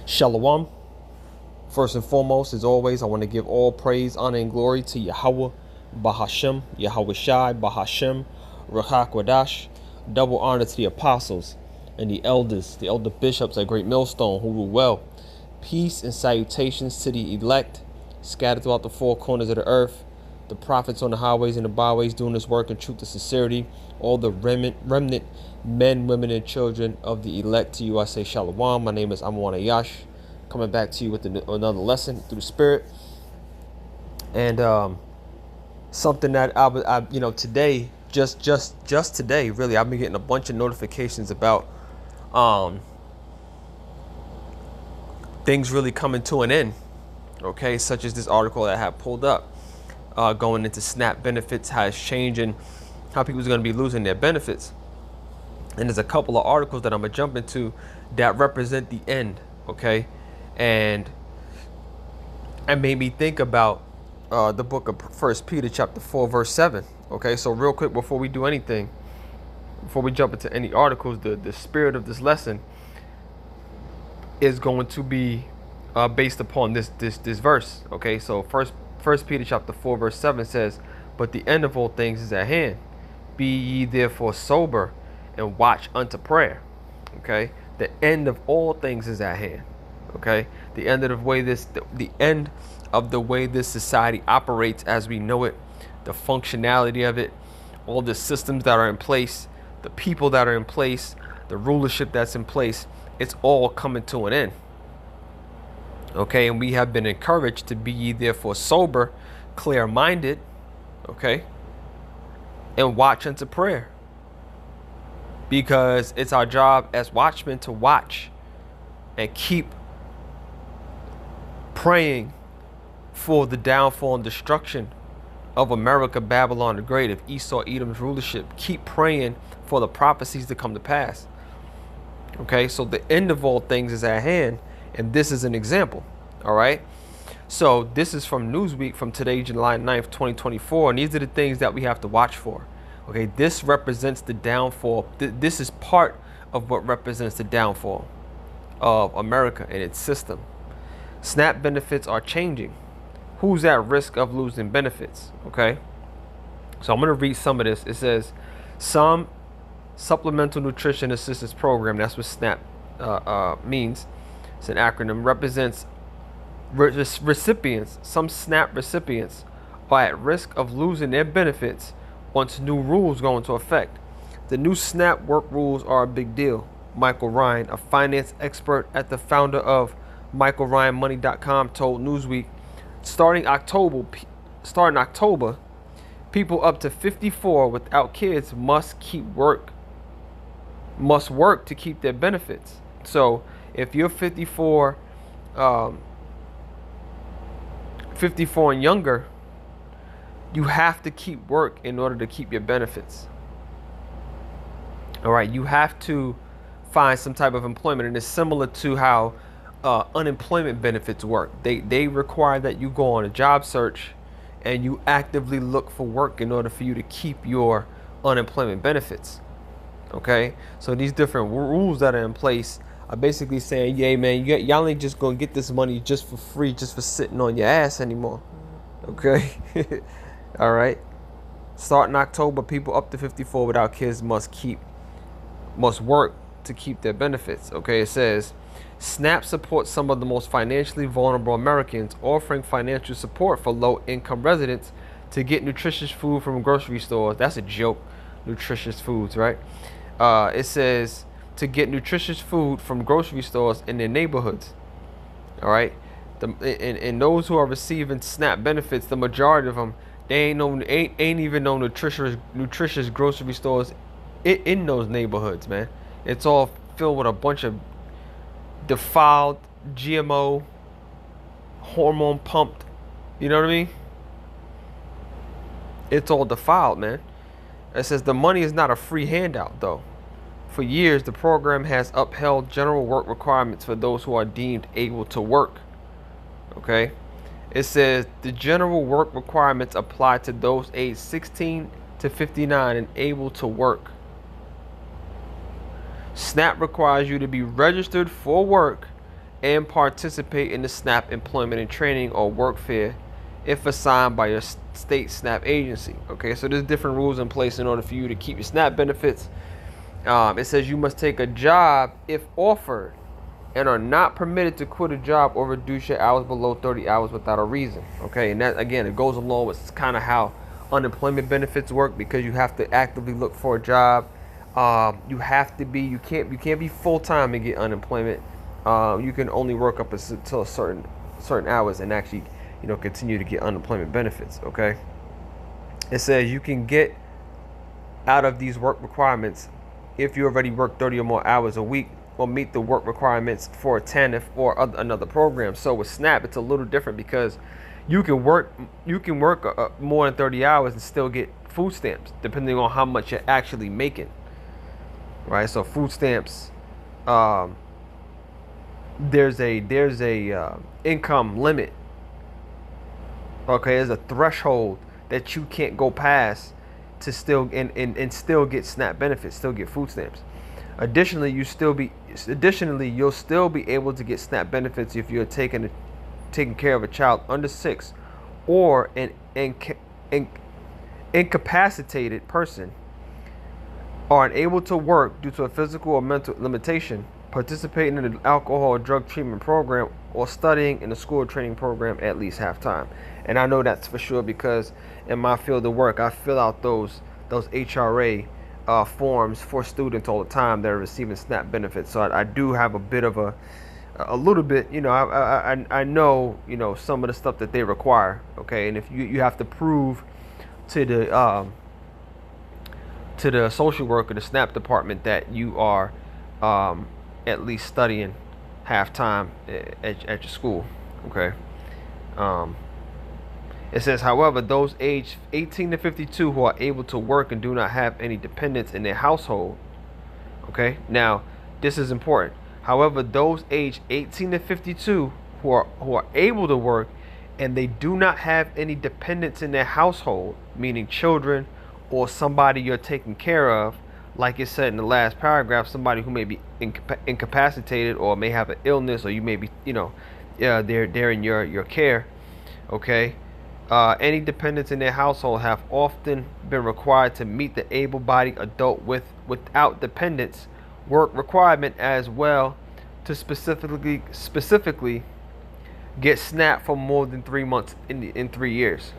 Shalom. First and foremost, as always, I want to give all praise, honor, and glory to Yahawah, Bahashem, Yahawashi, Bahashem, Ruach Kwadash. Double honor to the apostles and the elders, the elder bishops at Great Millstone who rule well. Peace and salutations to the elect, scattered throughout the four corners of the earth. The prophets on the highways and the byways doing this work in truth and sincerity. All the remnant men, women, and children of the elect. To you I say Shalom. My name is Ahmawan Ahyash, coming back to you with another lesson through the Spirit. And something that I today, just today, really, I've been getting a bunch of notifications about things really coming to an end. Okay, such as this article that I have pulled up, going into SNAP benefits, how it's changing, how people's going to be losing their benefits. And there's a couple of articles that I'm gonna jump into that represent the end. Okay, and made me think about the book of 1 Peter chapter 4 verse 7. Okay, so real quick before we do anything, before we jump into any articles, the spirit of this lesson is going to be based upon this verse. Okay, so first Peter chapter 4 verse 7 says, "But the end of all things is at hand. Be ye therefore sober and watch unto prayer." Okay, the end of all things is at hand. Okay, the end of the end of the way this society operates as we know it, the functionality of it, all the systems that are in place, the people that are in place, the rulership that's in place, it's all coming to an end. Okay, and we have been encouraged to be ye therefore sober, clear-minded, okay, and watch unto prayer. Because it's our job as watchmen to watch and keep praying for the downfall and destruction of America, Babylon the Great, of Esau, Edom's rulership. Keep praying for the prophecies to come to pass. Okay, so the end of all things is at hand, and this is an example. All right, so this is from Newsweek from today, July 9th, 2024, and these are the things that we have to watch for. Okay, this represents the downfall. This is part of what represents the downfall of America and its system. SNAP benefits are changing. Who's at risk of losing benefits? Okay, so I'm going to read some of this. It says, some Supplemental Nutrition Assistance Program, that's what SNAP means. It's an acronym, represents recipients. Some SNAP recipients are at risk of losing their benefits once new rules go into effect. The new SNAP work rules are a big deal. Michael Ryan, a finance expert at the founder of MichaelRyanMoney.com, told Newsweek, starting October, people up to 54 without kids must work to keep their benefits. So if you're 54 and younger, you have to keep work in order to keep your benefits. All right, you have to find some type of employment, and it's similar to how unemployment benefits work. They require that you go on a job search and you actively look for work in order for you to keep your unemployment benefits. Okay, so these different rules that are in place are basically saying, yeah, man, y'all ain't just gonna get this money just for free, just for sitting on your ass anymore. Okay. All right, starting October, people up to 54 without kids must work to keep their benefits. Okay, it says SNAP supports some of the most financially vulnerable Americans, offering financial support for low-income residents to get nutritious food from grocery stores. That's a joke, nutritious foods, right? It says to get nutritious food from grocery stores in their neighborhoods. All right, and those who are receiving SNAP benefits, the majority of them, they ain't even no nutritious grocery stores in those neighborhoods, man. It's all filled with a bunch of defiled, GMO, hormone pumped, you know what I mean? It's all defiled, man. It says the money is not a free handout, though. For years, the program has upheld general work requirements for those who are deemed able to work. Okay? It says the general work requirements apply to those aged 16 to 59 and able to work. SNAP requires you to be registered for work and participate in the SNAP employment and training or work fair if assigned by your state SNAP agency. Okay, so there's different rules in place in order for you to keep your SNAP benefits. It says you must take a job if offered and are not permitted to quit a job or reduce your hours below 30 hours without a reason. Okay, and that, again, it goes along with kind of how unemployment benefits work, because you have to actively look for a job. You have to be, you can't be full-time and get unemployment. You can only work up until certain hours and actually, continue to get unemployment benefits. Okay, it says you can get out of these work requirements if you already work 30 or more hours a week or meet the work requirements for a TANF or another program. So with SNAP, it's a little different because you can work more than 30 hours and still get food stamps, depending on how much you're actually making. Right? So food stamps, there's a income limit. Okay, there's a threshold that you can't go past to still and still get SNAP benefits, still get food stamps. Additionally, you'll still be able to get SNAP benefits if you're taking care of a child under 6 or an incapacitated person, are unable to work due to a physical or mental limitation, participating in an alcohol or drug treatment program, or studying in a school training program at least half-time. And I know that's for sure because in my field of work, I fill out those HRA forms for students all the time that are receiving SNAP benefits. So I do have a bit of a little bit, I know, some of the stuff that they require. Okay, and if you have to prove to the social worker, the SNAP department, that you are at least studying half-time at your school. Okay. It says, however, those aged 18 to 52 who are able to work and do not have any dependents in their household. Okay. Now, this is important. However, those aged 18 to 52 who are able to work and they do not have any dependents in their household, meaning children or somebody you're taking care of, like it said in the last paragraph, somebody who may be incapacitated or may have an illness, or you may be, they're in your care. Okay. Any dependents in their household have often been required to meet the able-bodied adult without dependents work requirement as well to specifically get SNAP for more than 3 months in 3 years.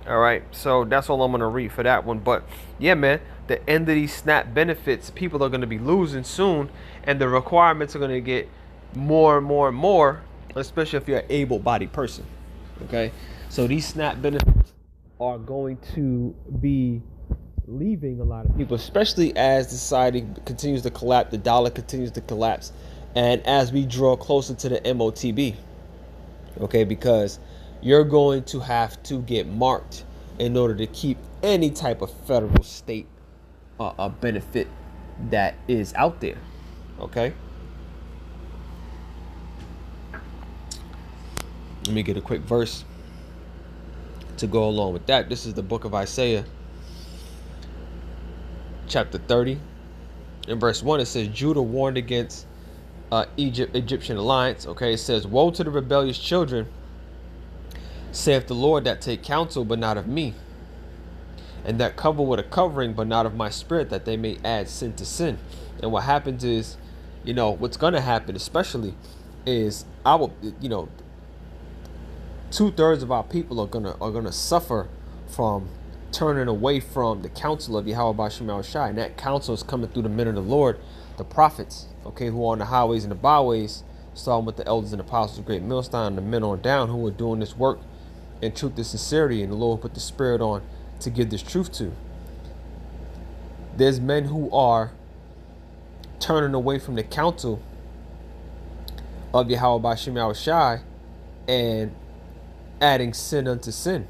All right, so that's all I'm gonna read for that one. But yeah, man, the end of these SNAP benefits, people are gonna be losing soon, and the requirements are gonna get more and more and more, especially if you're an able-bodied person. Okay, so these SNAP benefits are going to be leaving a lot of people, especially as society continues to collapse, the dollar continues to collapse, and as we draw closer to the MOTB. Okay, because you're going to have to get marked in order to keep any type of federal, state benefit that is out there. Okay. Let me get a quick verse to go along with that. This is the book of Isaiah, chapter 30. In verse 1, it says, Judah warned against Egyptian alliance. Okay, it says, woe to the rebellious children, saith the Lord, that take counsel, but not of me, and that cover with a covering, but not of my spirit, that they may add sin to sin. And what happens is, what's going to happen, especially, is I will, 2/3 of our people are gonna suffer from turning away from the counsel of Yahawashi, and that counsel is coming through the men of the Lord, the prophets, okay, who are on the highways and the byways, starting with the elders and apostles of great Millstone, and the men on down who are doing this work in truth and sincerity, and the Lord put the Spirit on to give this truth to. There's men who are turning away from the counsel of Yahawashi and adding sin unto sin.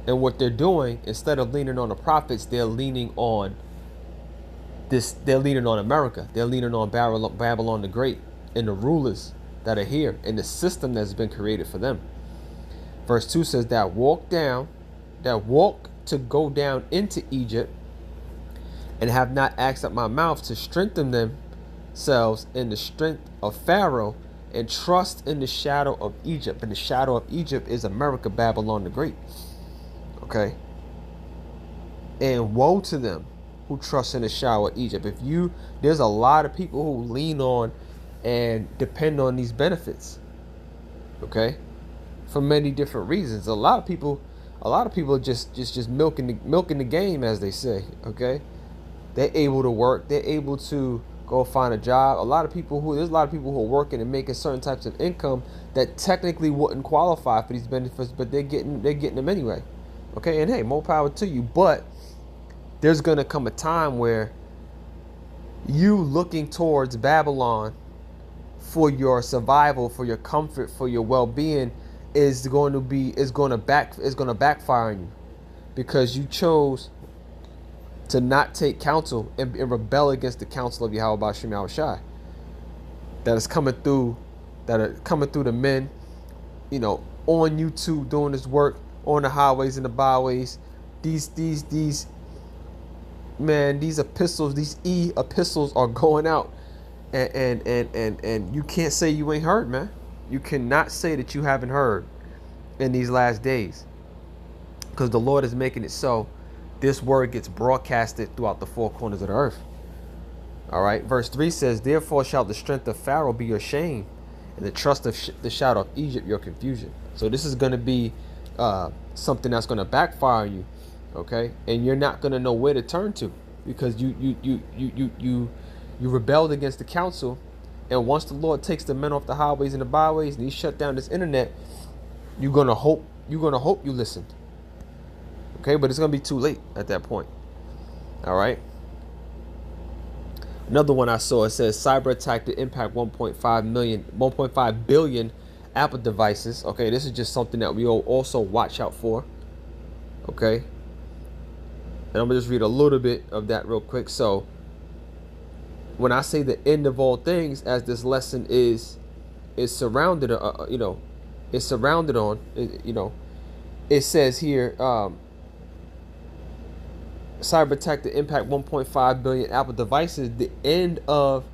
And what they're doing, instead of leaning on the prophets, they're leaning on America. They're leaning on Babylon the Great and the rulers that are here and the system that's been created for them. Verse 2 says, that walk to go down into Egypt, and have not asked at my mouth to strengthen themselves in the strength of Pharaoh, and trust in the shadow of Egypt. And the shadow of Egypt is America, Babylon the Great. Okay? And woe to them who trust in the shadow of Egypt. There's a lot of people who lean on and depend on these benefits. Okay? For many different reasons. A lot of people are just milking the game, as they say. Okay? They're able to work. They're able to go find a job. There's a lot of people who are working and making certain types of income that technically wouldn't qualify for these benefits, but they're getting them anyway. Okay, and hey, more power to you. But there's gonna come a time where you looking towards Babylon for your survival, for your comfort, for your well-being is gonna backfire on you, because you chose to not take counsel and rebel against the counsel of Yahawashi that are coming through the men, on YouTube doing this work on the highways and the byways. These epistles, these epistles are going out, and you can't say you ain't heard, man. You cannot say that you haven't heard in these last days, because the Lord is making it so this word gets broadcasted throughout the four corners of the earth. All right. Verse 3 says, therefore shall the strength of Pharaoh be your shame, and the trust of the shadow of Egypt your confusion. So this is going to be something that's going to backfire on you. Okay. And you're not going to know where to turn to, because you rebelled against the counsel. And once the Lord takes the men off the highways and the byways and he shut down this internet, you're going to hope you listened. Okay, but it's going to be too late at that point. All right. Another one I saw, it says cyber attack to impact 1.5 billion Apple devices. Okay, this is just something that we all also watch out for. Okay. And I'm going to just read a little bit of that real quick. So when I say the end of all things, as this lesson is surrounded, is surrounded on, it says here, cyber attack to impact 1.5 billion Apple devices, the end of,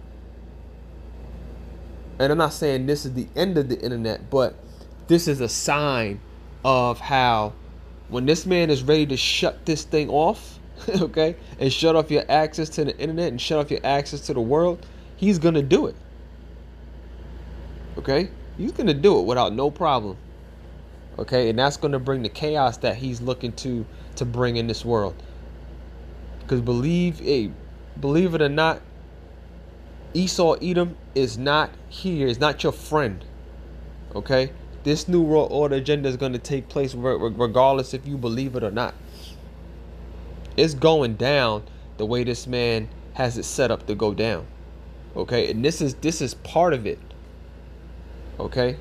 and I'm not saying this is the end of the internet, but this is a sign of how when this man is ready to shut this thing off, okay, and shut off your access to the internet and shut off your access to the world, he's going to do it. Okay? He's going to do it without no problem. Okay? And that's going to bring the chaos that he's looking to bring in this world. Because believe it or not, Esau Edom is not here. Is not your friend. Okay? This new world order agenda is going to take place regardless if you believe it or not. It's going down the way this man has it set up to go down. Okay? And this is part of it. Okay?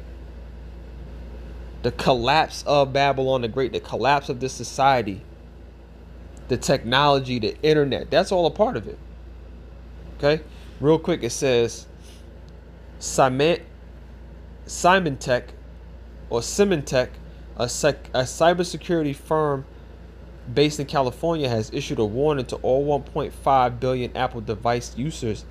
The collapse of Babylon the Great, the collapse of this society, the technology, the internet, that's all a part of it. Okay? Real quick, it says Symantec or Symantec, a cybersecurity firm based in California, has issued a warning to all 1.5 billion Apple device users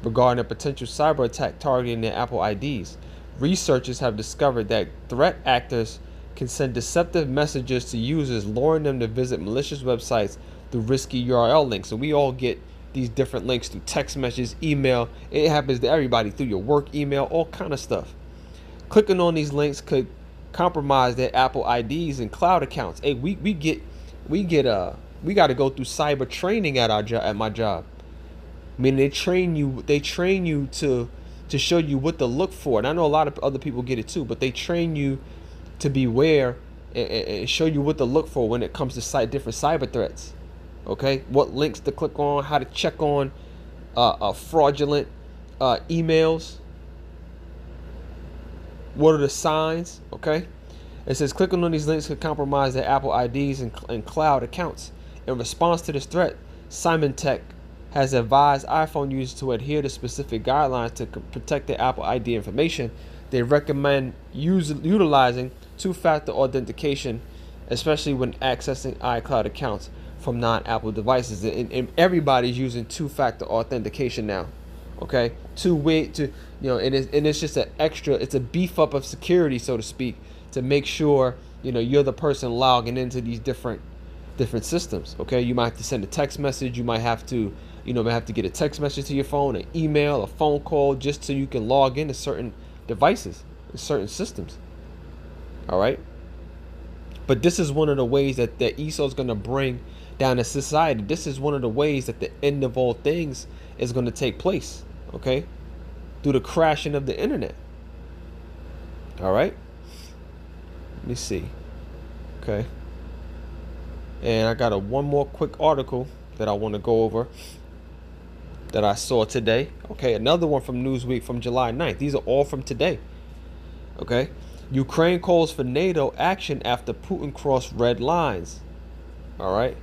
regarding a potential cyber attack targeting their Apple IDs. Researchers have discovered that threat actors can send deceptive messages to users, luring them to visit malicious websites through risky URL links. So we all get these different links through text messages, email. It happens to everybody through your work email, all kind of stuff. Clicking on these links could compromise their Apple IDs and cloud accounts. Hey, we got to go through cyber training at my job. I mean, they train you to show you what to look for. And I know a lot of other people get it too, but they train you to beware and show you what to look for when it comes to different cyber threats. Okay, what links to click on, how to check on fraudulent emails. What are the signs? Okay, it says clicking on these links could compromise their Apple IDs and cloud accounts. In response to this threat, Symantec has advised iPhone users to adhere to specific guidelines to protect their Apple ID information. They recommend utilizing two-factor authentication, especially when accessing iCloud accounts from non-Apple devices. And everybody's using two-factor authentication now. Okay, And it's just an extra, it's a beef up of security, so to speak, to make sure, you're the person logging into these different systems. Okay, you might have to send a text message, you might have to, might have to get a text message to your phone, an email, a phone call, just so you can log into certain devices, certain systems. All right. But this is one of the ways that Esau is going to bring down the society. This is one of the ways that the end of all things is going to take place. Okay, through the crashing of the internet. All right. Let me see. Okay. And I got one more quick article that I want to go over that I saw today. Okay, another one from Newsweek from July 9th. These are all from today. Okay. Ukraine calls for NATO action after Putin crossed red lines. All right.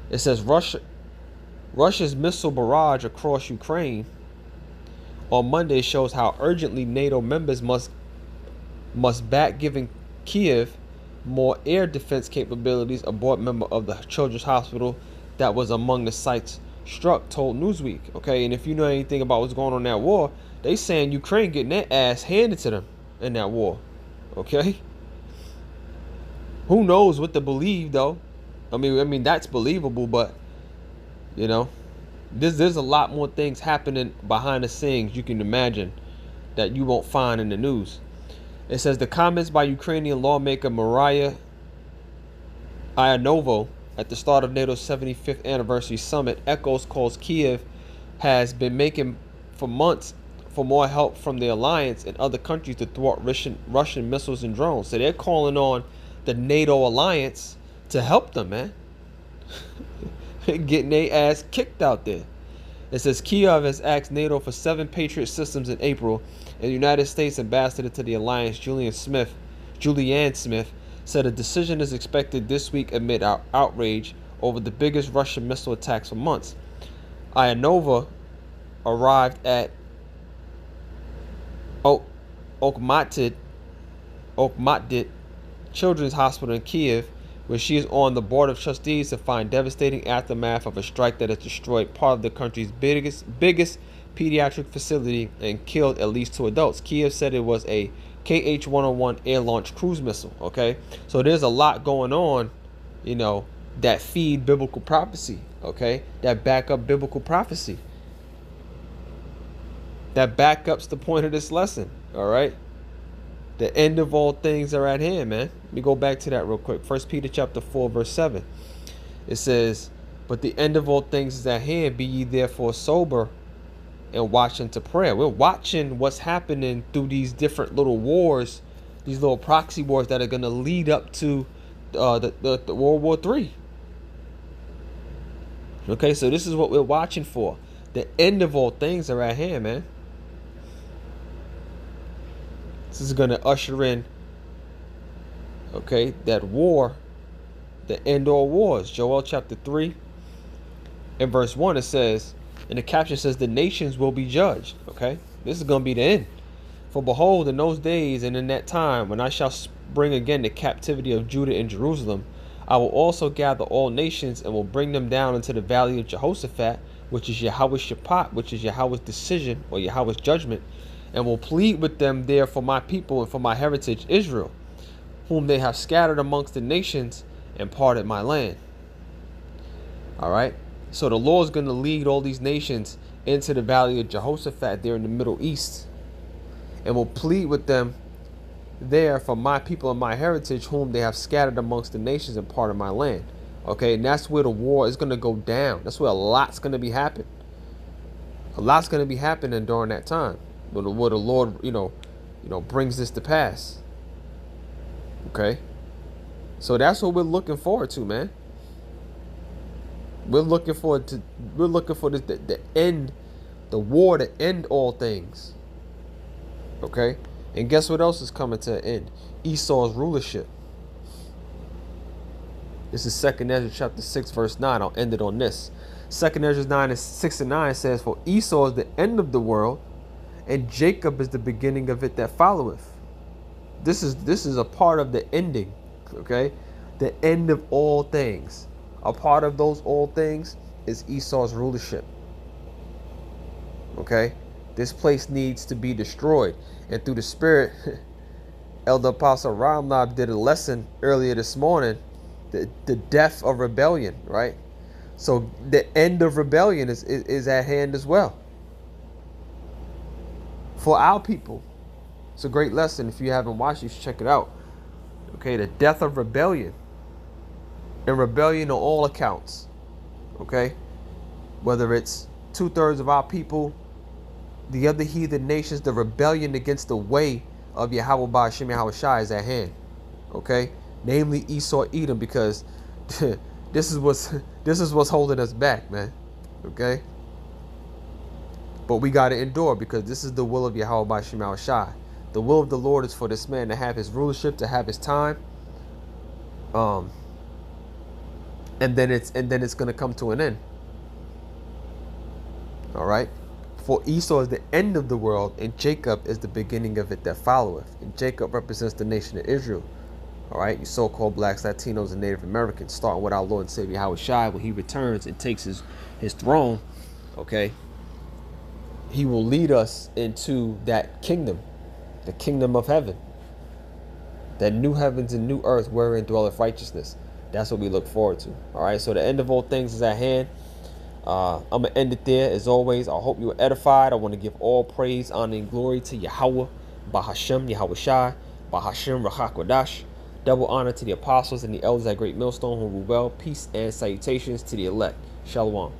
It says Russia's missile barrage across Ukraine on Monday shows how urgently NATO members must back giving Kiev more air defense capabilities. A board member of the Children's Hospital that was among the sites struck told Newsweek. Okay, and if you know anything about what's going on in that war, they saying Ukraine getting their ass handed to them in that war. Okay, who knows what to believe though? I mean that's believable, but there's a lot more things happening behind the scenes you can imagine that you won't find in the news. It says the comments by Ukrainian lawmaker Maria Ianova at the start of NATO's 75th anniversary summit echoes calls Kiev has been making for months for more help from the alliance and other countries to thwart Russian missiles and drones. So they're calling on the NATO alliance to help them, man. Getting their ass kicked out there. It says Kiev has asked NATO for 7 Patriot systems in April, and the United States ambassador to the alliance, Julianne Smith, said a decision is expected this week amid outrage over the biggest Russian missile attacks for months. Ianova arrived at Okhmatdit Children's Hospital in Kiev, where she is on the board of trustees, to find devastating aftermath of a strike that has destroyed part of the country's biggest pediatric facility and killed at least 2 adults. Kiev said it was a KH-101 air-launched cruise missile. Okay, so there's a lot going on, that feed biblical prophecy. Okay, that back up biblical prophecy. That backups the point of this lesson. All right. The end of all things are at hand, man. Let me go back to that real quick. 1 Peter chapter 4, verse 7. It says, but the end of all things is at hand. Be ye therefore sober and watch unto prayer. We're watching what's happening through these different little wars, these little proxy wars that are going to lead up to the World War III. Okay, so this is what we're watching for. The end of all things are at hand, man. This is going to usher in, okay, that war, the end all wars. Joel chapter 3 and verse 1, it says, and the caption says, the nations will be judged. Okay, this is going to be the end. For behold, in those days and in that time, when I shall bring again the captivity of Judah and Jerusalem, I will also gather all nations and will bring them down into the valley of Jehoshaphat, which is Yahweh's Shaphat, which is Yahweh's decision or Yahweh's judgment, and will plead with them there for my people and for my heritage Israel, whom they have scattered amongst the nations and parted my land. All right. So the Lord is going to lead all these nations into the valley of Jehoshaphat there in the Middle East, and will plead with them there for my people and my heritage, whom they have scattered amongst the nations and parted my land. Okay, and that's where the war is going to go down. That's where a lot's going to be happening. A lot's going to be happening during that time, where the Lord, brings this to pass. Okay, so that's what we're looking forward to, man. We're looking for this, the end, the war to end all things. Okay, and guess what else is coming to an end? Esau's rulership. This is 2 Ezra chapter 6 verse 9. I'll end it on this. 2 Ezra 6 and 9 says, for Esau is the end of the world, and Jacob is the beginning of it that followeth. This is a part of the ending. Okay, the end of all things. A part of those all things is Esau's rulership. Okay, This place needs to be destroyed. And through the Spirit, Elder Apostle Ramnab did a lesson earlier this morning, the death of rebellion, right? So the end of rebellion is at hand as well for our people. It's a great lesson. If you haven't watched it, you should check it out. Okay, the death of rebellion. And rebellion on all accounts. Okay? Whether it's 2/3 of our people, the other heathen nations, the rebellion against the way of Yahweh Ba'ashem Yahawashi is at hand. Okay? Namely Esau, Edom, because this is what's holding us back, man. Okay? But we gotta endure, because this is the will of Yahweh Ba'ashem Yahawashi. The will of the Lord is for this man to have his rulership, to have his time. And then it's gonna come to an end. All right. For Esau is the end of the world, and Jacob is the beginning of it that followeth. And Jacob represents the nation of Israel. All right, you so-called blacks, Latinos, and Native Americans, starting with our Lord and Savior Yahawashi, when he returns and takes his throne. Okay, he will lead us into that kingdom, the kingdom of heaven, that new heavens and new earth wherein dwelleth righteousness. That's what we look forward to. All right, so the end of all things is at hand. I'm going to end it there. As always, I hope you were edified. I want to give all praise, honor, and glory to Yahweh, Bahashem, Yahawashi, Bahashem, Rachakwadash. Double honor to the apostles and the elders at Great Millstone who rule well. Peace and salutations to the elect. Shalom.